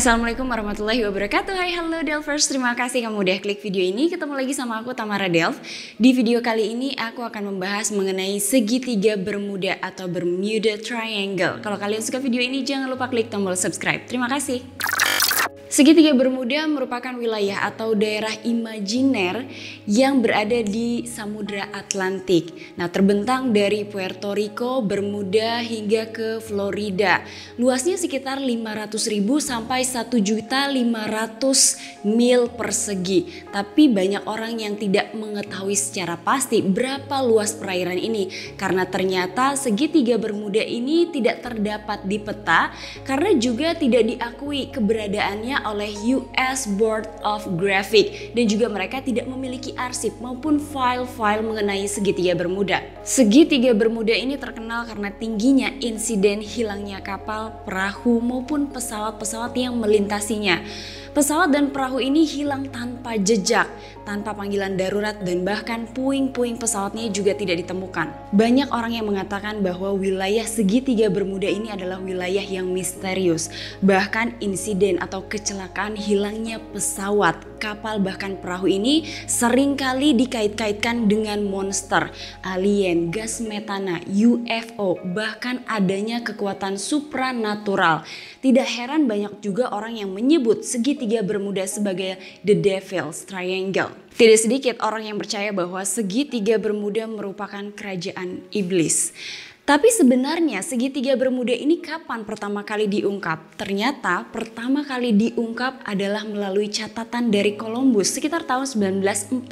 Assalamualaikum warahmatullahi wabarakatuh. Hai, halo Delvers, terima kasih kamu udah klik video ini. Ketemu lagi sama aku Tamara Delv. Di video kali ini aku akan membahas mengenai segitiga Bermuda atau Bermuda Triangle. Kalau kalian suka video ini jangan lupa klik tombol subscribe. Terima kasih. Segitiga Bermuda merupakan wilayah atau daerah imajiner yang berada di Samudra Atlantik. Nah, terbentang dari Puerto Rico, Bermuda hingga ke Florida. Luasnya sekitar 500.000 sampai 1.500.000 mil persegi. Tapi banyak orang yang tidak mengetahui secara pasti berapa luas perairan ini karena ternyata segitiga Bermuda ini tidak terdapat di peta karena juga tidak diakui keberadaannya oleh US Board of Graphic dan juga mereka tidak memiliki arsip maupun file-file mengenai segitiga Bermuda. Segitiga Bermuda ini terkenal karena tingginya insiden hilangnya kapal, perahu maupun pesawat-pesawat yang melintasinya. Pesawat dan perahu ini hilang tanpa jejak, tanpa panggilan darurat dan bahkan puing-puing pesawatnya juga tidak ditemukan. Banyak orang yang mengatakan bahwa wilayah segitiga Bermuda ini adalah wilayah yang misterius. Bahkan insiden atau kecelakaan hilangnya pesawat, kapal bahkan perahu ini seringkali dikait-kaitkan dengan monster, alien, gas metana, UFO, bahkan adanya kekuatan supranatural. Tidak heran banyak juga orang yang menyebut segitiga Bermuda sebagai The Devil's Triangle. Tidak sedikit orang yang percaya bahwa segitiga Bermuda merupakan kerajaan iblis. Tapi sebenarnya segitiga Bermuda ini kapan pertama kali diungkap? Ternyata pertama kali diungkap adalah melalui catatan dari Columbus sekitar tahun 1942.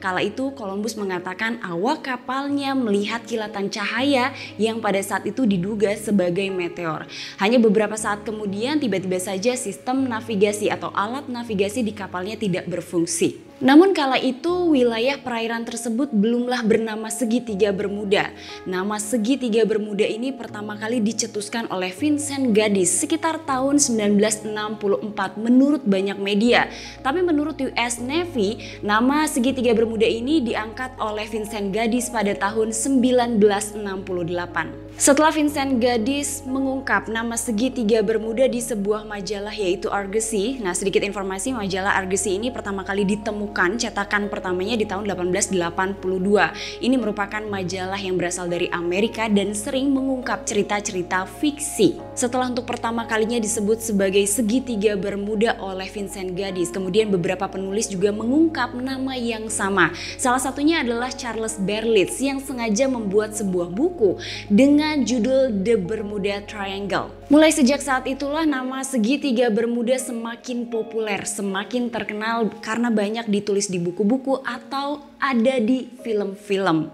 Kala itu Columbus mengatakan awak kapalnya melihat kilatan cahaya yang pada saat itu diduga sebagai meteor. Hanya beberapa saat kemudian tiba-tiba saja sistem navigasi atau alat navigasi di kapalnya tidak berfungsi. Namun kala itu wilayah perairan tersebut belumlah bernama segitiga Bermuda. Nama segitiga Bermuda ini pertama kali dicetuskan oleh Vincent Gaddis sekitar tahun 1964 menurut banyak media. Tapi menurut US Navy, nama segitiga Bermuda ini diangkat oleh Vincent Gaddis pada tahun 1968. Setelah Vincent Gaddis mengungkap nama segitiga Bermuda di sebuah majalah yaitu Argosy. Nah, sedikit informasi, majalah Argosy ini pertama kali ditemukan cetakan pertamanya di tahun 1882. Ini merupakan majalah yang berasal dari Amerika dan sering mengungkap cerita-cerita fiksi. Setelah untuk pertama kalinya disebut sebagai segitiga Bermuda oleh Vincent Gaddis, kemudian beberapa penulis juga mengungkap nama yang sama. Salah satunya adalah Charles Berlitz yang sengaja membuat sebuah buku dengan judul The Bermuda Triangle. Mulai sejak saat itulah nama segitiga Bermuda semakin populer, semakin terkenal karena banyak ditulis di buku-buku atau ada di film-film.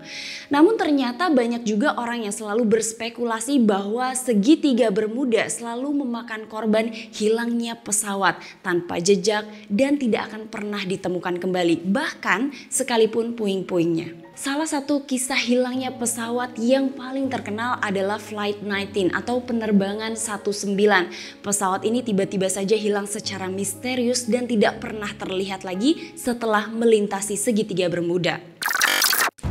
Namun ternyata banyak juga orang yang selalu berspekulasi bahwa segitiga Bermuda selalu memakan korban hilangnya pesawat tanpa jejak dan tidak akan pernah ditemukan kembali, bahkan sekalipun puing-puingnya. Salah satu kisah hilangnya pesawat yang paling terkenal adalah Flight 19 atau penerbangan 19. Pesawat ini tiba-tiba saja hilang secara misterius dan tidak pernah terlihat lagi setelah melintasi segitiga Bermuda.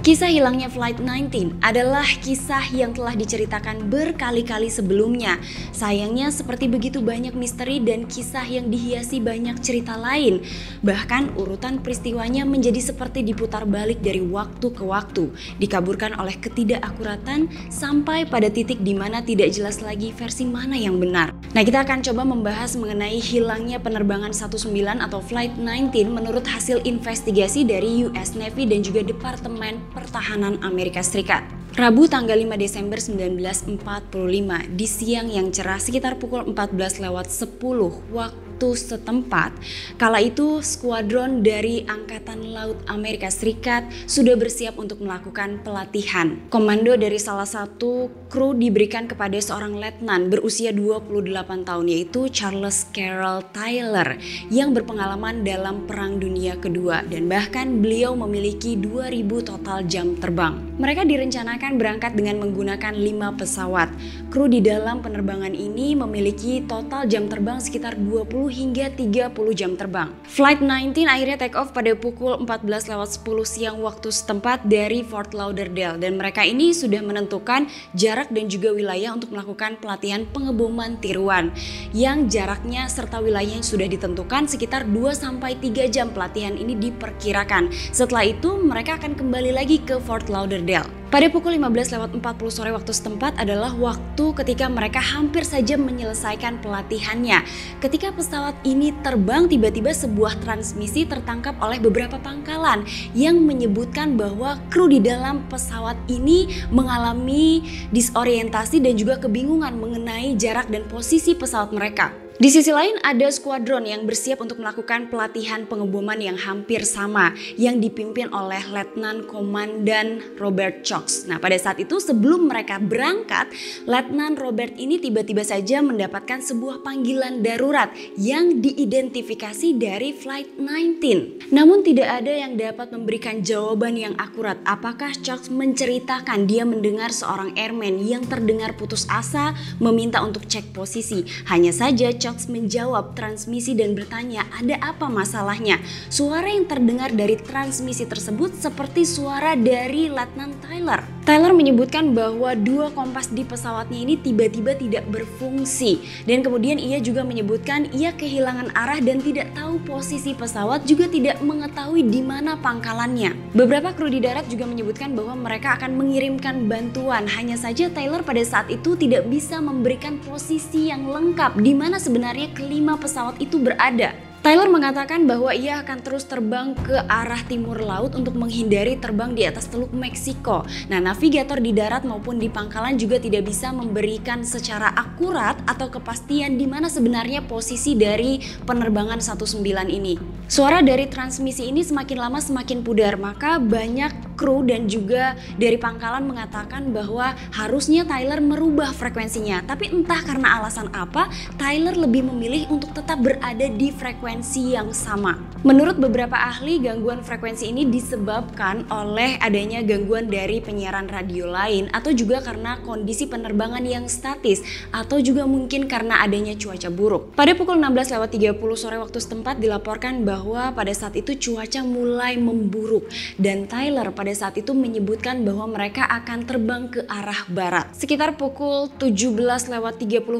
Kisah hilangnya Flight 19 adalah kisah yang telah diceritakan berkali-kali sebelumnya. Sayangnya seperti begitu banyak misteri dan kisah yang dihiasi banyak cerita lain. Bahkan urutan peristiwanya menjadi seperti diputar balik dari waktu ke waktu. Dikaburkan oleh ketidakakuratan sampai pada titik di mana tidak jelas lagi versi mana yang benar. Nah, kita akan coba membahas mengenai hilangnya penerbangan 19 atau Flight 19 menurut hasil investigasi dari US Navy dan juga Departemen Pertahanan Amerika Serikat. Rabu tanggal 5 Desember 1945 di siang yang cerah sekitar pukul 14.10 waktu setempat. Kala itu skuadron dari Angkatan Laut Amerika Serikat sudah bersiap untuk melakukan pelatihan. Komando dari salah satu kru diberikan kepada seorang letnan berusia 28 tahun yaitu Charles Carroll Tyler yang berpengalaman dalam Perang Dunia Kedua dan bahkan beliau memiliki 2000 total jam terbang. Mereka direncanakan berangkat dengan menggunakan 5 pesawat. Kru di dalam penerbangan ini memiliki total jam terbang sekitar 20 hingga 30 jam terbang. Flight 19 akhirnya take off pada pukul 14.10 siang waktu setempat dari Fort Lauderdale, dan mereka ini sudah menentukan jarak dan juga wilayah untuk melakukan pelatihan pengeboman tiruan yang jaraknya serta wilayahnya sudah ditentukan. Sekitar 2-3 jam pelatihan ini diperkirakan. Setelah itu mereka akan kembali lagi ke Fort Lauderdale. Pada pukul 15.40 sore waktu setempat adalah waktu ketika mereka hampir saja menyelesaikan pelatihannya. Ketika pesawat ini terbang, tiba-tiba sebuah transmisi tertangkap oleh beberapa pangkalan yang menyebutkan bahwa kru di dalam pesawat ini mengalami disorientasi dan juga kebingungan mengenai jarak dan posisi pesawat mereka. Di sisi lain ada skuadron yang bersiap untuk melakukan pelatihan pengeboman yang hampir sama yang dipimpin oleh Letnan Komandan Robert Cox. Nah, pada saat itu sebelum mereka berangkat, Letnan Robert ini tiba-tiba saja mendapatkan sebuah panggilan darurat yang diidentifikasi dari Flight 19. Namun tidak ada yang dapat memberikan jawaban yang akurat. Apakah Cox menceritakan dia mendengar seorang airman yang terdengar putus asa meminta untuk cek posisi? Hanya saja Cox menjawab transmisi dan bertanya ada apa masalahnya. Suara yang terdengar dari transmisi tersebut seperti suara dari Letnan Tyler. Tyler menyebutkan bahwa dua kompas di pesawatnya ini tiba-tiba tidak berfungsi, dan kemudian ia juga menyebutkan ia kehilangan arah dan tidak tahu posisi pesawat, juga tidak mengetahui di mana pangkalannya. Beberapa kru di darat juga menyebutkan bahwa mereka akan mengirimkan bantuan. Hanya saja Tyler pada saat itu tidak bisa memberikan posisi yang lengkap di mana sebenarnya kelima pesawat itu berada. Tyler mengatakan bahwa ia akan terus terbang ke arah timur laut untuk menghindari terbang di atas Teluk Meksiko. Nah, navigator di darat maupun di pangkalan juga tidak bisa memberikan secara akurat atau kepastian di mana sebenarnya posisi dari penerbangan 19 ini. Suara dari transmisi ini semakin lama semakin pudar, maka banyak kru dan juga dari pangkalan mengatakan bahwa harusnya Tyler merubah frekuensinya. Tapi entah karena alasan apa, Tyler lebih memilih untuk tetap berada di frekuensi yang sama. Menurut beberapa ahli, gangguan frekuensi ini disebabkan oleh adanya gangguan dari penyiaran radio lain, atau juga karena kondisi penerbangan yang statis, atau juga mungkin karena adanya cuaca buruk. Pada pukul 16.30 sore waktu setempat dilaporkan bahwa pada saat itu cuaca mulai memburuk, dan Tyler pada saat itu menyebutkan bahwa mereka akan terbang ke arah barat. Sekitar pukul 17.30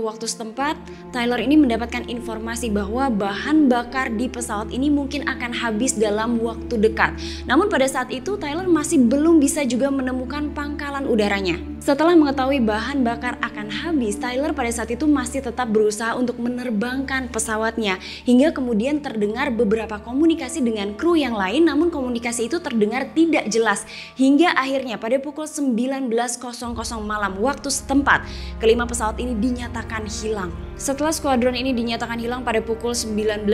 waktu setempat, Tyler ini mendapatkan informasi bahwa bahan bakar di pesawat ini mungkin akan habis dalam waktu dekat. Namun pada saat itu Tyler masih belum bisa juga menemukan pangkalan udaranya. Setelah mengetahui bahan bakar akan habis, Tyler pada saat itu masih tetap berusaha untuk menerbangkan pesawatnya, hingga kemudian terdengar beberapa komunikasi dengan kru yang lain, namun komunikasi itu terdengar tidak jelas. Hingga akhirnya pada pukul 19.00 malam waktu setempat, kelima pesawat ini dinyatakan hilang. Setelah skuadron ini dinyatakan hilang pada pukul 19.00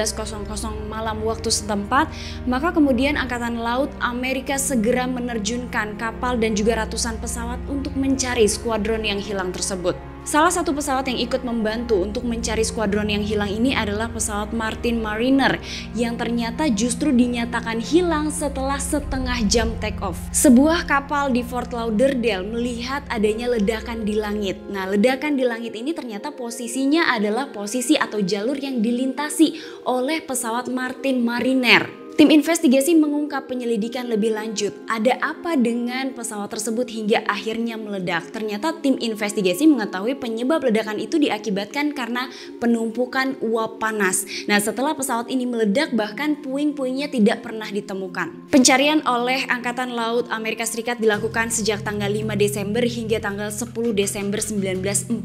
malam waktu setempat, maka kemudian Angkatan Laut Amerika segera menerjunkan kapal dan juga ratusan pesawat untuk mencari skuadron yang hilang tersebut. Salah satu pesawat yang ikut membantu untuk mencari skuadron yang hilang ini adalah pesawat Martin Mariner yang ternyata justru dinyatakan hilang setelah setengah jam take off. Sebuah kapal di Fort Lauderdale melihat adanya ledakan di langit. Nah, ledakan di langit ini ternyata posisinya adalah posisi atau jalur yang dilintasi oleh pesawat Martin Mariner. Tim investigasi mengungkap penyelidikan lebih lanjut. Ada apa dengan pesawat tersebut hingga akhirnya meledak? Ternyata tim investigasi mengetahui penyebab ledakan itu diakibatkan karena penumpukan uap panas. Nah, setelah pesawat ini meledak, bahkan puing-puingnya tidak pernah ditemukan. Pencarian oleh Angkatan Laut Amerika Serikat dilakukan sejak tanggal 5 Desember hingga tanggal 10 Desember 1945.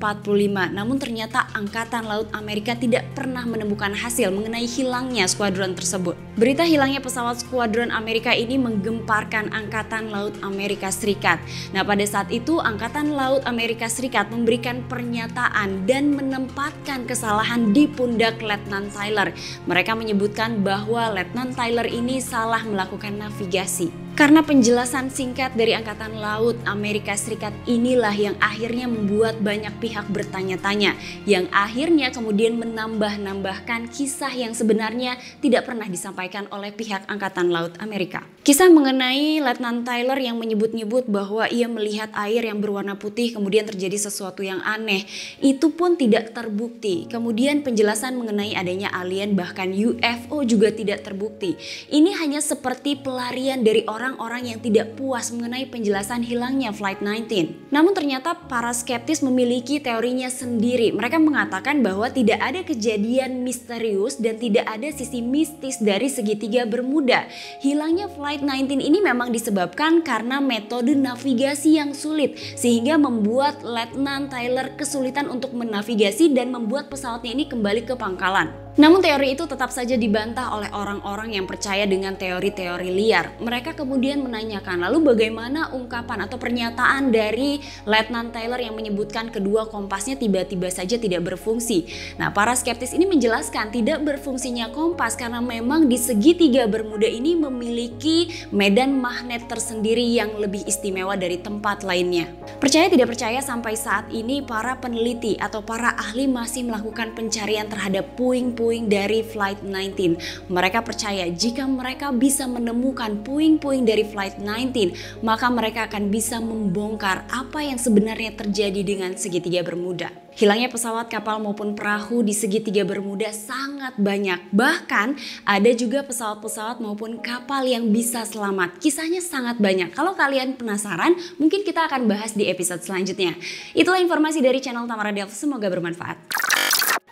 Namun ternyata Angkatan Laut Amerika tidak pernah menemukan hasil mengenai hilangnya skuadron tersebut. Berita hilangnya pesawat skuadron Amerika ini menggemparkan Angkatan Laut Amerika Serikat. Nah, pada saat itu Angkatan Laut Amerika Serikat memberikan pernyataan dan menempatkan kesalahan di pundak Letnan Tyler. Mereka menyebutkan bahwa Letnan Tyler ini salah melakukan navigasi. Karena penjelasan singkat dari Angkatan Laut Amerika Serikat inilah yang akhirnya membuat banyak pihak bertanya-tanya, yang akhirnya kemudian menambah-nambahkan kisah yang sebenarnya tidak pernah disampaikan oleh pihak Angkatan Laut Amerika. Kisah mengenai Letnan Tyler yang menyebut-nyebut bahwa ia melihat air yang berwarna putih kemudian terjadi sesuatu yang aneh, itu pun tidak terbukti. Kemudian penjelasan mengenai adanya alien bahkan UFO juga tidak terbukti. Ini hanya seperti pelarian dari orang-orang yang tidak puas mengenai penjelasan hilangnya Flight 19. Namun ternyata para skeptis memiliki teorinya sendiri. Mereka mengatakan bahwa tidak ada kejadian misterius dan tidak ada sisi mistis dari segitiga Bermuda. Hilangnya Flight 19 ini memang disebabkan karena metode navigasi yang sulit, sehingga membuat Letnan Tyler kesulitan untuk menavigasi dan membuat pesawatnya ini kembali ke pangkalan. Namun teori itu tetap saja dibantah oleh orang-orang yang percaya dengan teori-teori liar. Mereka kemudian menanyakan, lalu bagaimana ungkapan atau pernyataan dari Letnan Tyler yang menyebutkan kedua kompasnya tiba-tiba saja tidak berfungsi. Nah, para skeptis ini menjelaskan tidak berfungsinya kompas karena memang di segitiga Bermuda ini memiliki medan magnet tersendiri yang lebih istimewa dari tempat lainnya. Percaya tidak percaya, sampai saat ini para peneliti atau para ahli masih melakukan pencarian terhadap puing-puing dari Flight 19. Mereka percaya jika mereka bisa menemukan puing-puing dari Flight 19, maka mereka akan bisa membongkar apa yang sebenarnya terjadi dengan segitiga Bermuda. Hilangnya pesawat, kapal maupun perahu di segitiga Bermuda sangat banyak. Bahkan ada juga pesawat-pesawat maupun kapal yang bisa selamat. Kisahnya sangat banyak. Kalau kalian penasaran, mungkin kita akan bahas di episode selanjutnya. Itulah informasi dari channel Tamara Delves, semoga bermanfaat.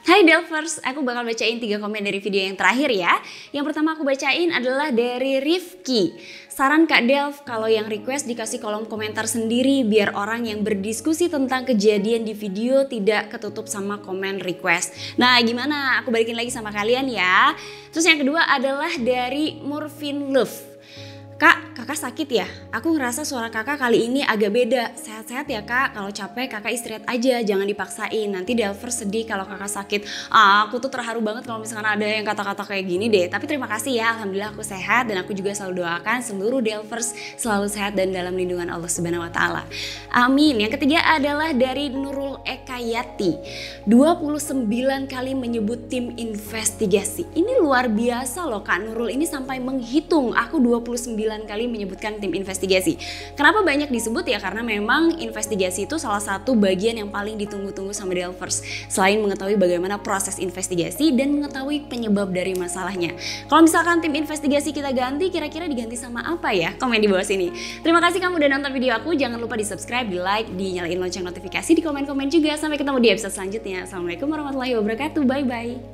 Hai Delvers, aku bakal bacain 3 komen dari video yang terakhir ya. Yang pertama aku bacain adalah dari Rifki. Saran Kak Delv, kalau yang request dikasih kolom komentar sendiri biar orang yang berdiskusi tentang kejadian di video tidak ketutup sama komen request. Nah gimana? Aku balikin lagi sama kalian ya. Terus yang kedua adalah dari Murfin Love. Kak, kakak sakit ya? Aku ngerasa suara kakak kali ini agak beda. Sehat-sehat ya kak, kalau capek kakak istirahat aja, jangan dipaksain. Nanti Delver sedih kalau kakak sakit. Aku tuh terharu banget kalau misalkan ada yang kata-kata kayak gini deh. Tapi terima kasih ya, alhamdulillah aku sehat. Dan aku juga selalu doakan seluruh Delvers selalu sehat dan dalam lindungan Allah Subhanahu wa Ta'ala. Amin. Yang ketiga adalah dari Nurul Ekayati. 29 kali menyebut tim investigasi. Ini luar biasa loh Kak Nurul, ini sampai menghitung. Aku 29 kali menyebutkan tim investigasi. Kenapa banyak disebut ya? Karena memang investigasi itu salah satu bagian yang paling ditunggu-tunggu sama Delvers. Selain mengetahui bagaimana proses investigasi dan mengetahui penyebab dari masalahnya. Kalau misalkan tim investigasi kita ganti, kira-kira diganti sama apa ya? Komen di bawah sini. Terima kasih kamu udah nonton video aku. Jangan lupa di subscribe, di like, dinyalain lonceng notifikasi, di komen-komen juga. Sampai ketemu di episode selanjutnya. Assalamualaikum warahmatullahi wabarakatuh. Bye-bye.